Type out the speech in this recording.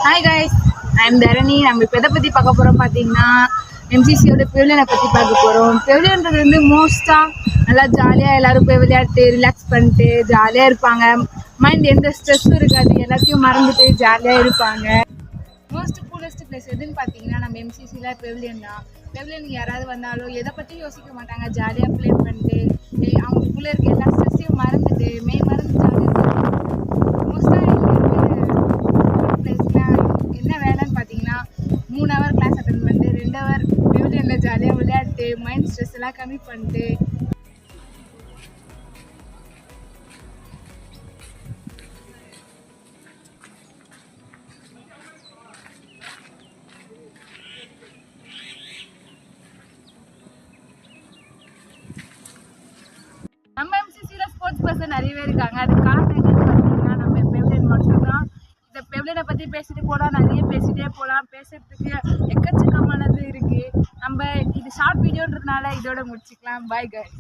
Hi guys, I'm தரணி. நம்ம இப்போ எதை பற்றி பார்க்க போகிறோம் பார்த்தீங்கன்னா, எம்சிசியோட பெவிலியனை பற்றி பார்க்க போகிறோம். பெவிலியன்றது வந்து மோஸ்ட்டாக நல்லா ஜாலியாக எல்லோரும் போய் விளையாட்டு ரிலாக்ஸ் பண்ணிட்டு ஜாலியாக இருப்பாங்க. மைண்ட் எந்த ஸ்ட்ரெஸ்ஸும் இருக்காது, எல்லாத்தையும் மறந்துட்டு ஜாலியாக இருப்பாங்க. கூலஸ்ட் பிளேஸ் எதுன்னு பார்த்தீங்கன்னா நம்ம எம்சிசியில் பெவிலியன் தான். பெவிலியனுக்கு யாராவது வந்தாலும் எதை பற்றி யோசிக்க மாட்டாங்க, ஜாலியாக ப்ளே பண்ணிட்டு அவங்களுக்குள்ளே இருக்க எல்லா ஸ்ட்ரெஸ்ஸையும் மறந்துட்டு மறந்து ஜாலியாக இருப்பாங்க. மோஸ்ட்டாக என்ன வேலைன்னு பார்த்தீங்கன்னா 3 ஹவர் கிளாஸ் அட்டன் பண்ணிட்டு 2 ஹவர் பெவிலியனில் ஜாலியாக விளையாட்டு மைண்ட் ஸ்ட்ரெஸ் எல்லாம் கம்மி பண்ணிட்டு நம்ம எம்சிசியில் ஸ்போர்ட்ஸ் பர்சன் நிறையவே இருக்காங்க. அது காரணம் என்னன்னு பார்த்தீங்கன்னா நம்ம பெவிலியன் மட்டும்தான். இந்த பெவிலியனை பற்றி பேசிட்டு போகலாம், நிறைய பேசிகிட்டே போகலாம். பேசுறதுக்கு எக்கச்சக்கமானது இருக்குது. நம்ம இது ஷார்ட் வீடியோன்றதுனால இதோட முடிச்சுக்கலாம். Bye guys.